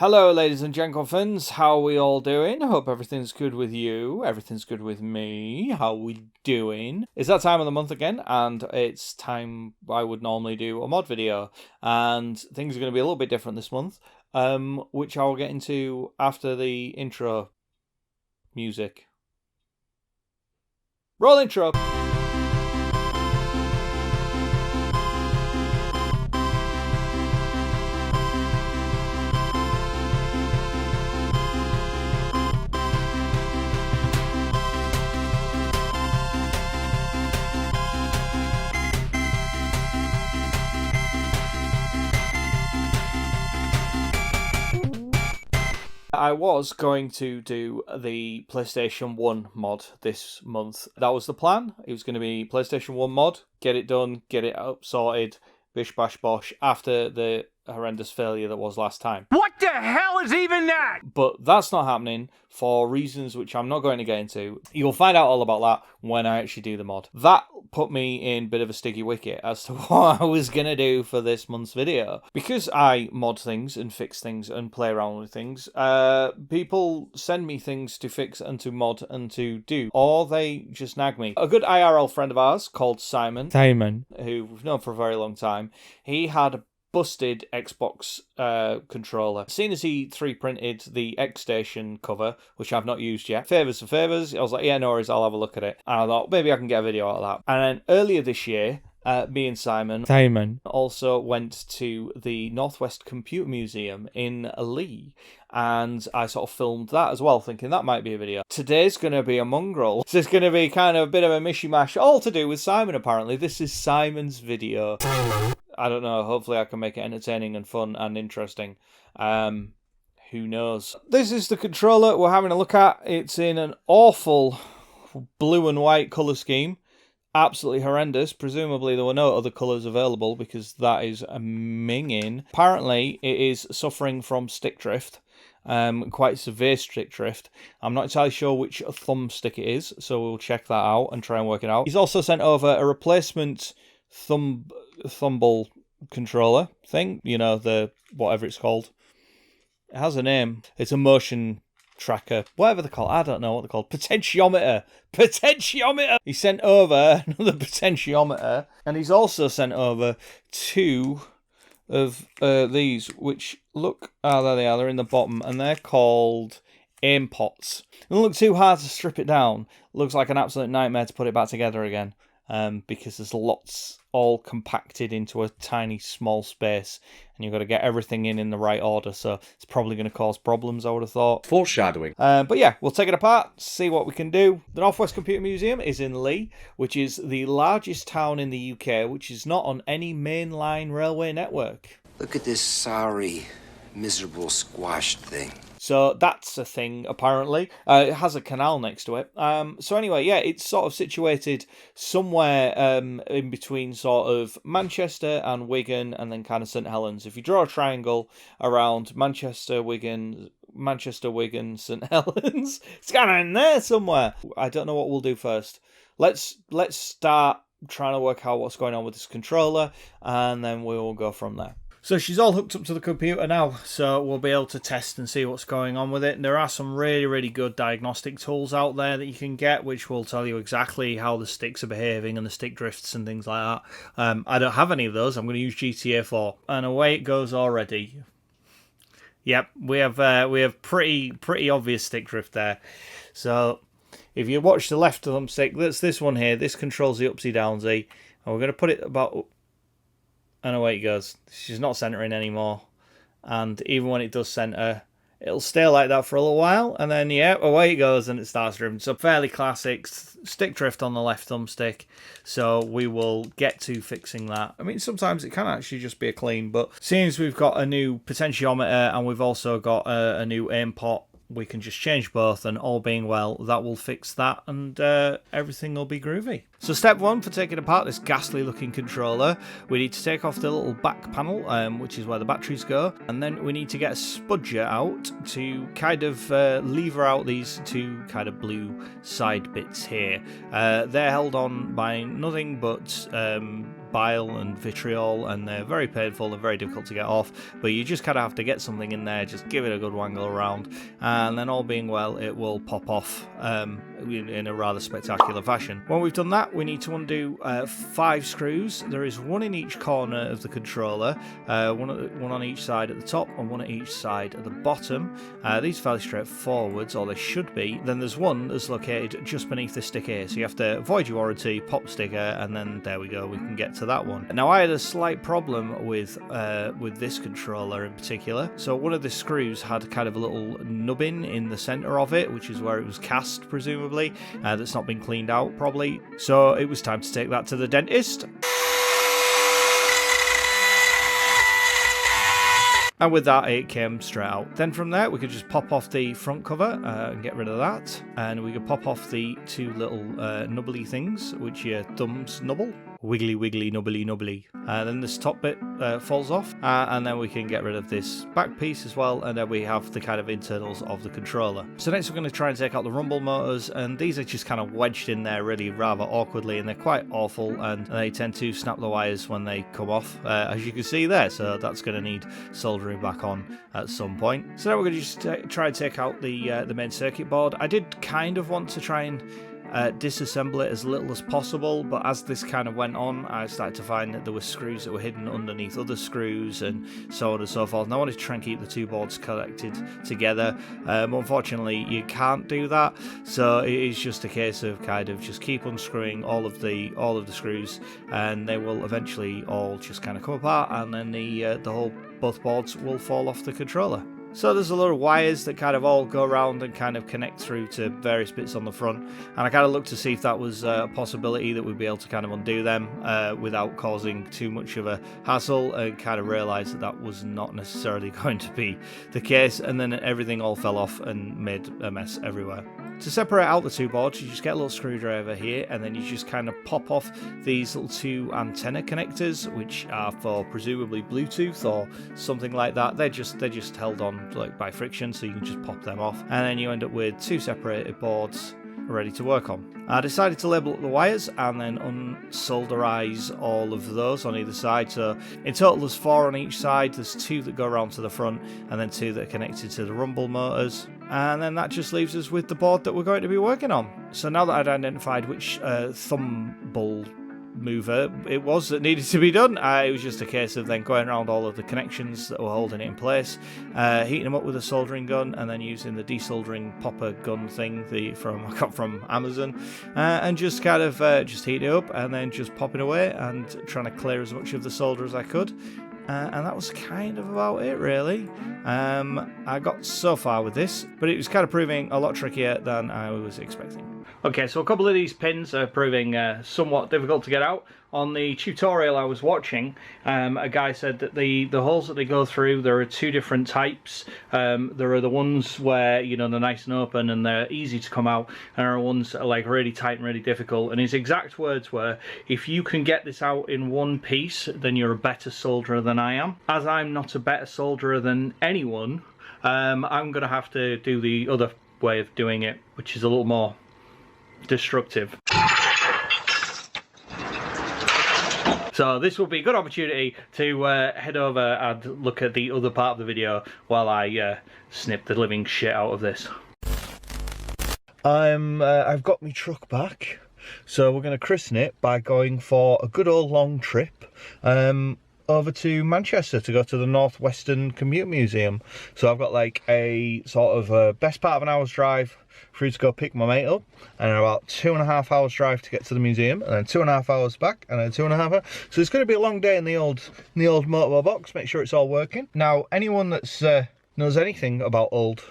Hello, ladies and gentlemen. How are we all doing? I hope everything's good with you. Everything's good with me. How we doing? It's that time of the month again, and it's time I would normally do a mod video. And things are going to be a little bit different this month, which I'll get into after the intro music. Roll intro! I was going to do the PlayStation 1 mod this month. That was the plan. It was going to be PlayStation 1 mod, get it done, get it up, sorted, bish bash bosh, after the horrendous failure that was last time. What the hell is even that? But that's not happening for reasons which I'm not going to get into. You'll find out all about that when I actually do the mod. That put me in a bit of a sticky wicket as to what I was going to do for this month's video. Because I mod things and fix things and play around with things, people send me things to fix and to mod and to do, or they just nag me. A good IRL friend of ours called Simon, who we've known for a very long time, he had a busted Xbox controller. Seeing as he 3D printed the X-Station cover, which I've not used yet, favours for favours, I was like, yeah, no worries, I'll have a look at it. And I thought, maybe I can get a video out of that. And then earlier this year, me and Simon also went to the Northwest Computer Museum in Lee, and I sort of filmed that as well, thinking that might be a video. Today's going to be a mongrel. So it's going to be kind of a bit of a mishmash, all to do with Simon, apparently. This is Simon's video. I don't know, hopefully I can make it entertaining and fun and interesting. Who knows? This is the controller we're having a look at. It's in an awful blue and white colour scheme. Absolutely horrendous. Presumably there were no other colours available because that is a minging. Apparently it is suffering from stick drift. Quite severe stick drift. I'm not entirely sure which thumbstick it is, so we'll check that out and try and work it out. He's also sent over a replacement thumble controller thing, you know, the whatever it's called. It has a name. It's a motion tracker, whatever they're called. I don't know what they're called. Potentiometer. He sent over another potentiometer, and he's also sent over two of these, which look, there they are. They're in the bottom, and they're called aim pots. It doesn't look too hard to strip it down. It looks like an absolute nightmare to put it back together again. Because there's lots all compacted into a tiny small space, and you've got to get everything in the right order, so it's probably going to cause problems, I would have thought. Foreshadowing. But yeah, we'll take it apart, see what we can do. The Northwest Computer Museum is in Lee, which is the largest town in the UK, which is not on any mainline railway network. Look at this sorry, miserable, squashed thing. So that's a thing, apparently. It has a canal next to it. So anyway, yeah, it's sort of situated somewhere in between sort of Manchester and Wigan, and then kind of St Helens. If you draw a triangle around Manchester, Wigan, St Helens, it's kind of in there somewhere. I don't know what we'll do first. Let's start trying to work out what's going on with this controller, and then we will go from there. So she's all hooked up to the computer now, so we'll be able to test and see what's going on with it. And there are some really, really good diagnostic tools out there that you can get, which will tell you exactly how the sticks are behaving and the stick drifts and things like that. I don't have any of those. I'm going to use GTA 4. And away it goes already. Yep, we have pretty obvious stick drift there. So if you watch the left thumbstick, that's this one here. This controls the upsy downsy. And we're going to put it about... And away it goes. She's not centering anymore. And even when it does center, it'll stay like that for a little while. And then, yeah, away it goes and it starts drifting. So fairly classic stick drift on the left thumbstick. So we will get to fixing that. I mean, sometimes it can actually just be a clean. But seeing as we've got a new potentiometer and we've also got a new aim pot, we can just change both, and all being well, that will fix that, and everything will be groovy. So step one for taking apart this ghastly looking controller, we need to take off the little back panel, which is where the batteries go, and then we need to get a spudger out to kind of lever out these two kind of blue side bits here. They're held on by nothing but bile and vitriol, and they're very painful and very difficult to get off, but you just kind of have to get something in there, just give it a good wangle around, and then all being well, it will pop off in a rather spectacular fashion. When we've done that, we need to undo 5 screws. There is one in each corner of the controller, one on each side at the top and one at each side at the bottom. These are fairly straightforward, or they should be. Then there's one that's located just beneath the stick here, so you have to void your warranty, pop sticker, and then there we go, we can get to that one. Now I had a slight problem with this controller in particular. So one of the screws had kind of a little nubbin in the center of it, which is where it was cast, presumably, that's not been cleaned out probably. So it was time to take that to the dentist. And with that, it came straight out. Then from there, we could just pop off the front cover and get rid of that. And we could pop off the 2 little nubbly things, which your thumbs nubble. Wiggly, wiggly, nubbly, nubbly. Then this top bit falls off, and then we can get rid of this back piece as well, and then we have the kind of internals of the controller. So next we're going to try and take out the rumble motors, and these are just kind of wedged in there really rather awkwardly, and they're quite awful, and they tend to snap the wires when they come off, as you can see there, so that's going to need soldering back on at some point. So now we're going to just try and take out the main circuit board. I did kind of want to try and disassemble it as little as possible, but as this kind of went on, I started to find that there were screws that were hidden underneath other screws and so on and so forth, and I wanted to try and keep the 2 boards connected together. Unfortunately, you can't do that, so it is just a case of kind of just keep unscrewing all of the screws, and they will eventually all just kind of come apart, and then both boards will fall off the controller. So there's a lot of wires that kind of all go around and kind of connect through to various bits on the front, and I kind of looked to see if that was a possibility that we'd be able to kind of undo them without causing too much of a hassle, and kind of realised that that was not necessarily going to be the case, and then everything all fell off and made a mess everywhere. To separate out the 2 boards, you just get a little screwdriver here, and then you just kind of pop off these little 2 antenna connectors, which are for presumably Bluetooth or something like that. They're just held on like by friction, so you can just pop them off, and then you end up with 2 separated boards ready to work on. I decided to label up the wires and then unsolderize all of those on either side. So in total there's 4 on each side. There's 2 that go around to the front, and then 2 that are connected to the rumble motors. And then that just leaves us with the board that we're going to be working on. So now that I'd identified which thumble mover it was that needed to be done, it was just a case of then going around all of the connections that were holding it in place, heating them up with a soldering gun, and then using the desoldering popper gun thing I got from Amazon, and just kind of just heating it up and then just popping away and trying to clear as much of the solder as I could. And that was kind of about it, really. I got so far with this, but it was kind of proving a lot trickier than I was expecting. Okay, so a couple of these pins are proving somewhat difficult to get out. On the tutorial I was watching, a guy said that the holes that they go through, there are 2 different types. There are the ones where, you know, they're nice and open and they're easy to come out, and there are ones that are like really tight and really difficult. And his exact words were, if you can get this out in one piece, then you're a better solderer than I am. As I'm not a better solderer than anyone, I'm going to have to do the other way of doing it, which is a little more destructive. So this will be a good opportunity to head over and look at the other part of the video while I snip the living shit out of this. I've got my truck back, so we're going to christen it by going for a good old long trip over to Manchester to go to the Northwestern Computer Museum. So I've got like a sort of best part of an hour's drive for you to go pick my mate up, and about 2.5 hours drive to get to the museum, and then 2.5 hours back, and then 2.5 hours. So it's going to be a long day in the old motorway box. Make sure it's all working. Now, anyone that's knows anything about old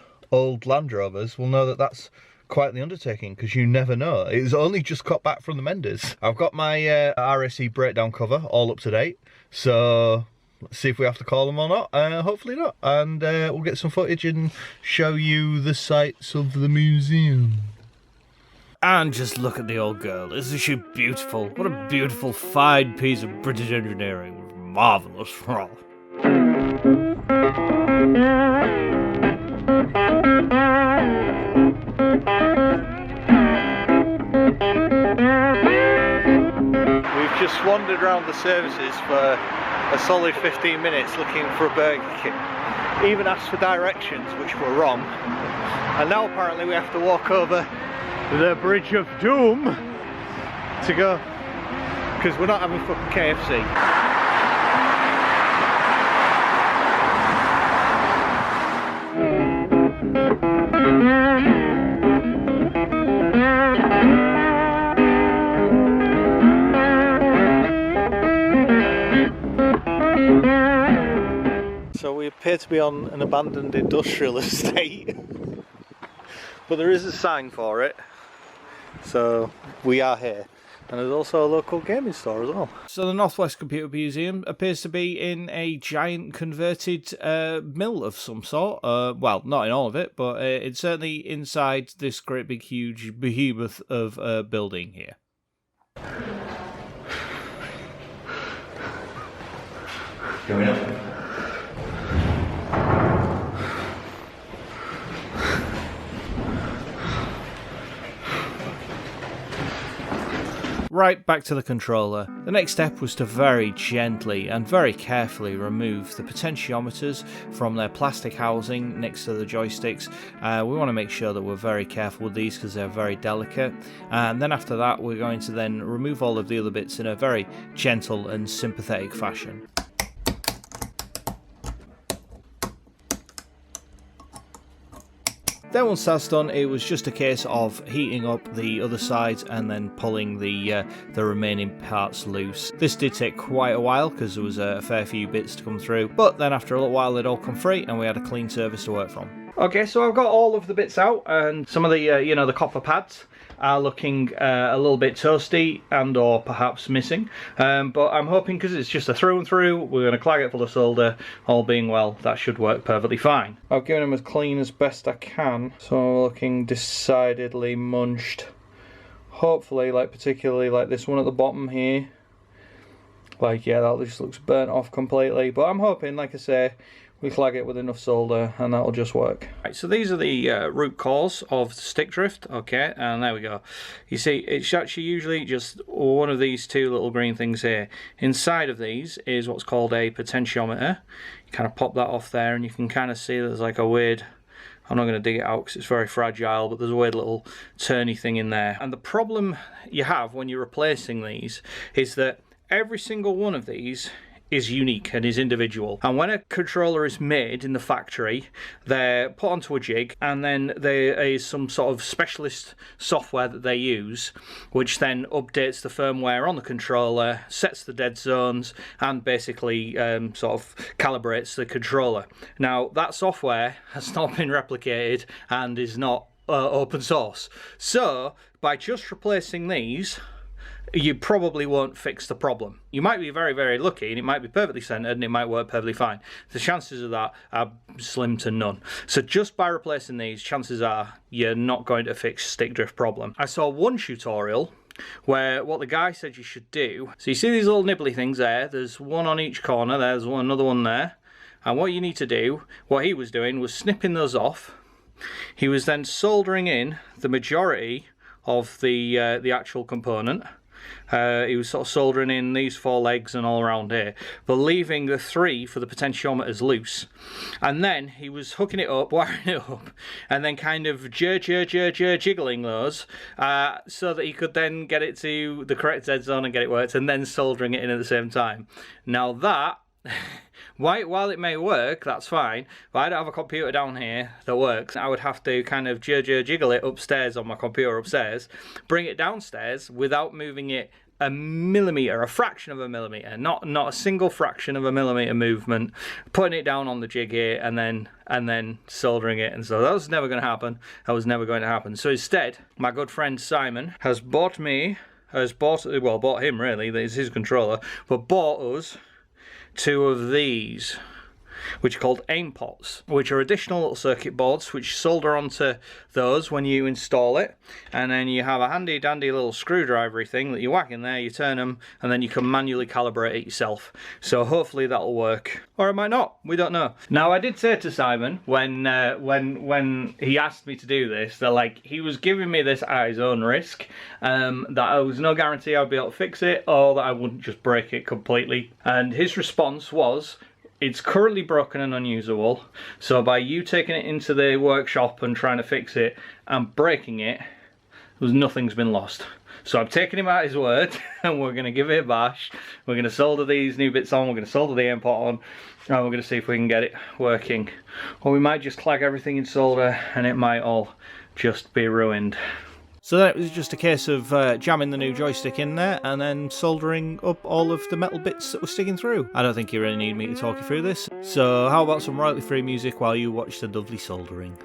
Land Rovers will know that that's quite the undertaking, because you never know. It's only just got back from the menders. I've got my RSE breakdown cover all up to date, so let's see if we have to call them or not. Hopefully not. And we'll get some footage and show you the sights of the museum. And just look at the old girl. Isn't she beautiful? What a beautiful, fine piece of British engineering. Marvellous. We've just just wandered around the services for a solid 15 minutes looking for a Burger King. Even asked for directions, which were wrong. And now apparently we have to walk over the Bridge of Doom to go, because we're not having fucking KFC. So we appear to be on an abandoned industrial estate, but there is a sign for it, so we are here. And there's also a local gaming store as well. So the Northwest Computer Museum appears to be in a giant converted mill of some sort. Well, not in all of it, but it's certainly inside this great big huge behemoth of a building here. Going up. Right, back to the controller. The next step was to very gently and very carefully remove the potentiometers from their plastic housing next to the joysticks. We want to make sure that we're very careful with these because they're very delicate. And then after that, we're going to then remove all of the other bits in a very gentle and sympathetic fashion. Then once that's done, it was just a case of heating up the other sides and then pulling the remaining parts loose. This did take quite a while because there was a fair few bits to come through, but then after a little while they'd all come free and we had a clean surface to work from. Okay, so I've got all of the bits out, and some of the the copper pads are looking a little bit toasty and or perhaps missing, but I'm hoping because it's just a through and through, we're going to clag it full of solder. All being well, that should work perfectly fine. I've given them as clean as best I can, so I'm looking decidedly munched. Hopefully, like particularly like this one at the bottom here, like yeah, that just looks burnt off completely, but I'm hoping, like I say, we flag it with enough solder and that'll just work. Right, so these are the root cause of stick drift. Okay, and there we go. You see, it's actually usually just one of these two little green things here. Inside of these is what's called a potentiometer. You kind of pop that off there and you can kind of see there's like a weird, I'm not going to dig it out because it's very fragile, but there's a weird little turny thing in there. And the problem you have when you're replacing these is that every single one of these is unique and is individual. And when a controller is made in the factory, they're put onto a jig, and then there is some sort of specialist software that they use, which then updates the firmware on the controller, sets the dead zones, and basically sort of calibrates the controller. Now, that software has not been replicated and is not open source. So, by just replacing these, you probably won't fix the problem. You might be very, very lucky and it might be perfectly centered and it might work perfectly fine. The chances of that are slim to none. So just by replacing these, chances are you're not going to fix stick drift problem. I saw one tutorial where what the guy said you should do, so you see these little nibbly things there, there's one on each corner, there's one, another one there, and what you need to do, what he was doing was snipping those off. He was then soldering in the majority of the actual component. He was sort of soldering in these four legs and all around here, but leaving the three for the potentiometers loose. And then he was hooking it up, wiring it up, and then kind of jiggling those so that he could then get it to the correct dead zone and get it worked, and then soldering it in at the same time. Now that, while it may work, that's fine, but I don't have a computer down here that works. I would have to kind of jiggle it upstairs on my computer upstairs, bring it downstairs without moving it a millimeter, a fraction of a millimeter, not a single fraction of a millimeter movement, putting it down on the jig here and then soldering it. And so that was never going to happen. That was never going to happen. So instead, my good friend Simon has bought him really, it's his controller, but bought us two of these. which are called aim pots, which are additional little circuit boards which solder onto those when you install it, and then you have a handy dandy little screwdrivery thing that you whack in there, you turn them, and then you can manually calibrate it yourself. So hopefully that'll work, or it might not, we don't know. Now I did say to Simon when he asked me to do this that like he was giving me this at his own risk, that there was no guarantee I'd be able to fix it or that I wouldn't just break it completely, and his response was, it's currently broken and unusable, so by you taking it into the workshop and trying to fix it and breaking it, nothing's been lost. So I've taken him at his word and we're going to give it a bash. We're going to solder these new bits on, we're going to solder the aim pot on, and we're going to see if we can get it working. Or we might just clag everything in solder and it might all just be ruined. So then it was just a case of jamming the new joystick in there and then soldering up all of the metal bits that were sticking through. I don't think you really need me to talk you through this. So how about some royalty-free music while you watch the lovely soldering?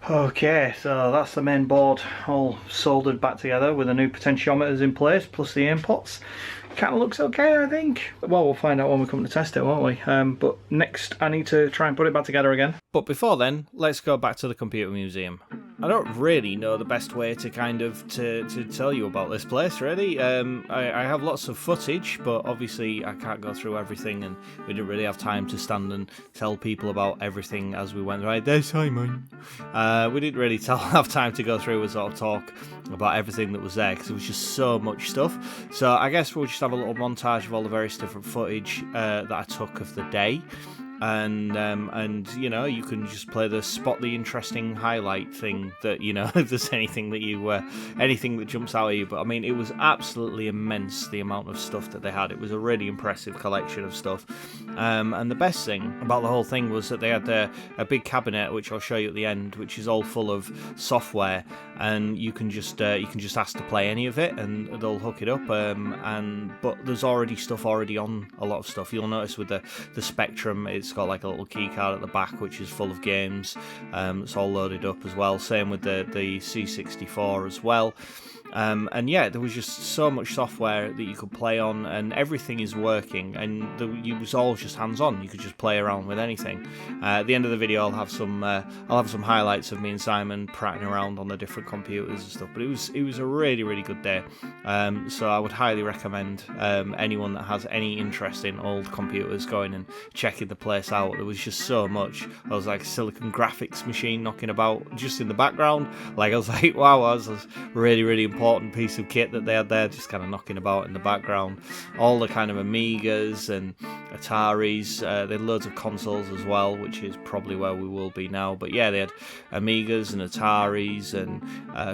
Okay, so that's the main board all soldered back together with the new potentiometers in place, plus the aim pots. Kind of looks okay, I think. Well, we'll find out when we come to test it, won't we? But next I need to try and put it back together again. But before then, let's go back to the computer museum. I don't really know the best way to kind of to tell you about this place, really. I have lots of footage, but obviously I can't go through everything, and we didn't really have time to stand and tell people about everything as we went. Right, there's Simon. We didn't really have time to go through and sort of talk about everything that was there, because it was just so much stuff. So I guess we'll just have a little montage of all the various different footage that I took of the day. And you know, you can just play the spot the interesting highlight thing that, you know, if there's anything that you anything that jumps out at you. But I mean, it was absolutely immense, the amount of stuff that they had. It was a really impressive collection of stuff, and the best thing about the whole thing was that they had a big cabinet, which I'll show you at the end, which is all full of software, and you can just ask to play any of it and they'll hook it up, but there's already stuff on a lot of stuff. You'll notice with the Spectrum, it's got like a little key card at the back which is full of games. It's all loaded up as well, same with the C64 as well. And yeah, there was just so much software that you could play on, and everything is working, and it was all just hands-on. You could just play around with anything. At the end of the video, I'll have some highlights of me and Simon prattling around on the different computers and stuff. But it was a really, really good day. So I would highly recommend anyone that has any interest in old computers going and checking the place out. There was just so much. I was like a Silicon graphics machine knocking about just in the background. Like I was like, wow, that was a really, really important piece of kit that they had there, just kind of knocking about in the background. All the kind of Amigas and Ataris. They had loads of consoles as well, which is probably where we will be now. But yeah, they had Amigas and Ataris and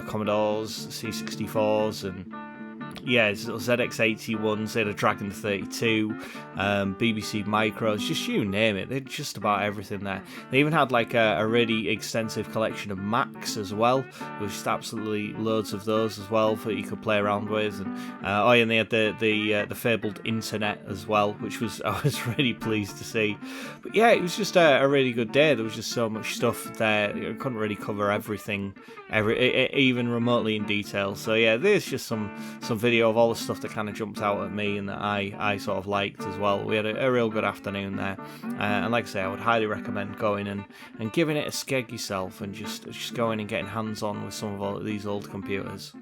Commodores, C64s, and yeah, ZX81, Zeta Dragon 32, BBC Micros, just you name it. They're just about everything there. They even had like a really extensive collection of Macs as well. There was just absolutely loads of those as well that you could play around with. And and they had the fabled internet as well, which I was really pleased to see. But yeah, it was just a really good day. There was just so much stuff there. I couldn't really cover everything, even remotely in detail. So yeah, there's just some video of all the stuff that kind of jumped out at me and that I sort of liked as well. We had a real good afternoon there, and like I say, I would highly recommend going and giving it a skeg yourself and just going and getting hands on with some of these old computers.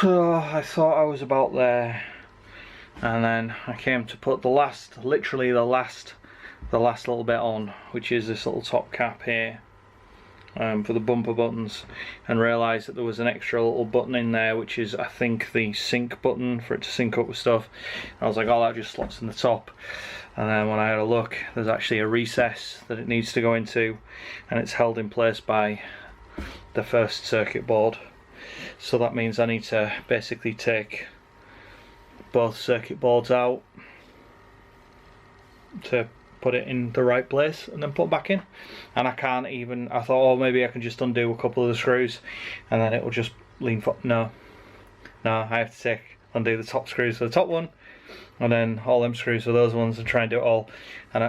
So I thought I was about there, and then I came to put literally the last little bit on, which is this little top cap here for the bumper buttons, and realised that there was an extra little button in there, which is I think the sync button for it to sync up with stuff. I was like, oh, that just slots in the top. And then when I had a look, there's actually a recess that it needs to go into, and it's held in place by the first circuit board. So that means I need to basically take both circuit boards out to put it in the right place and then put back in. And I thought, oh, maybe I can just undo a couple of the screws and then it will just lean forward. No, I have to undo the top screws for the top one, and then all them screws for those ones, and try and do it all. And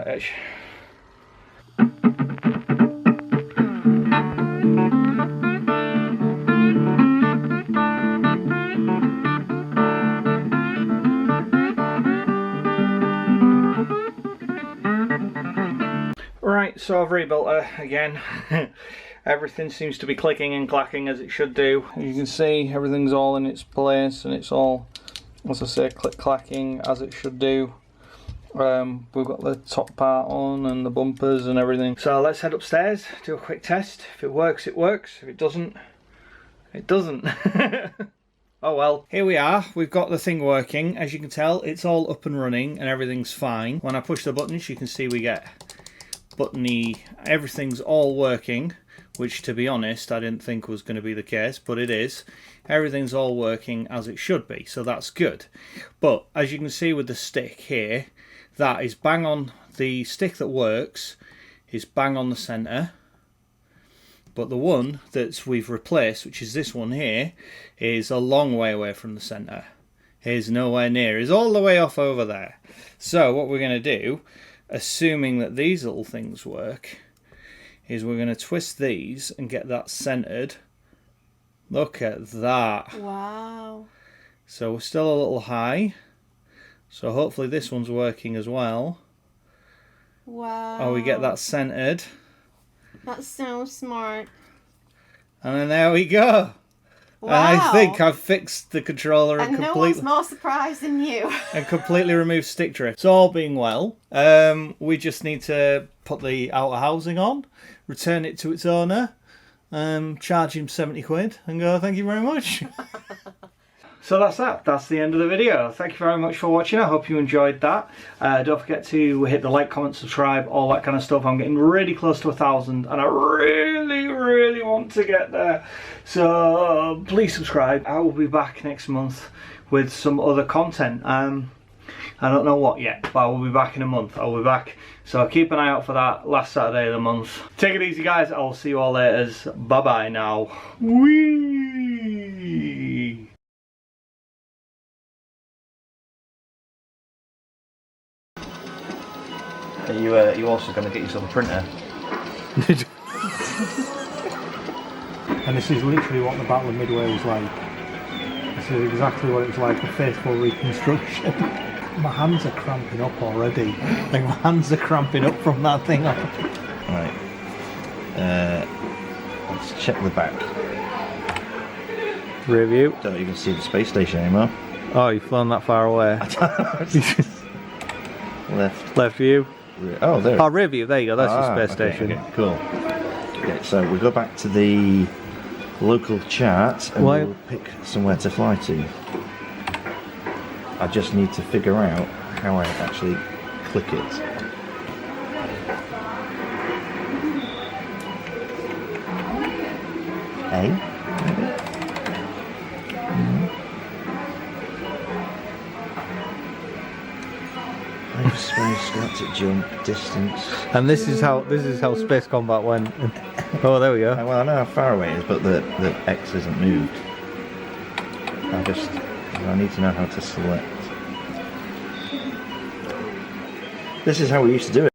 Right, so I've rebuilt her again. Everything seems to be clicking and clacking as it should do. As you can see, everything's all in its place and it's all, as I say, clacking as it should do. We've got the top part on and the bumpers and everything. So let's head upstairs, do a quick test. If it works, it works. If it doesn't, it doesn't. Oh well. Here we are, we've got the thing working. As you can tell, it's all up and running and everything's fine. When I push the buttons, you can see we get buttony, everything's all working, which to be honest I didn't think was going to be the case, but it is. Everything's all working as it should be, so that's good. But as you can see with the stick here, that is bang on. The stick that works is bang on the centre, but the one that we've replaced, which is this one here, is a long way away from the centre. Here's nowhere near, it's all the way off over there. So what we're going to do, assuming that these little things work, is we're going to twist these and get that centered. Look at that. Wow. So we're still a little high. So hopefully this one's working as well. Wow. Oh, we get that centered. That's so smart. And then there we go. Wow. And I think I've fixed the controller and no one's more surprised than you. and completely removed stick drift. It's all being well. We just need to put the outer housing on, return it to its owner, charge him 70 quid and go, thank you very much. So that's that. That's the end of the video. Thank you very much for watching. I hope you enjoyed that. Don't forget to hit the like, comment, subscribe, all that kind of stuff. I'm getting really close to 1,000 and I really want to get there. So please subscribe. I will be back next month with some other content. I don't know what yet, but I will be back in a month. I will be back. So keep an eye out for that last Saturday of the month. Take it easy, guys. I will see you all later. Bye-bye now. Whee! Are you also going to get yourself a printer? And this is literally what the Battle of Midway was like. This is exactly what it was like, a faithful reconstruction. My hands are cramping up already. Like, my hands are cramping up from that thing. Right. Let's check the back. Review. Don't even see the space station anymore. Oh, you've flown that far away. Left view. Oh, there. Oh, rear view. There you go. That's your space okay, station. Okay, cool. Okay, so we go back to the local chart and we'll pick somewhere to fly to. I just need to figure out how I actually click it. A? Maybe? Space, galactic jump, distance. And this is how space combat went. Oh, there we go. Well, I know how far away it is, but the X isn't moved. I need to know how to select. This is how we used to do it.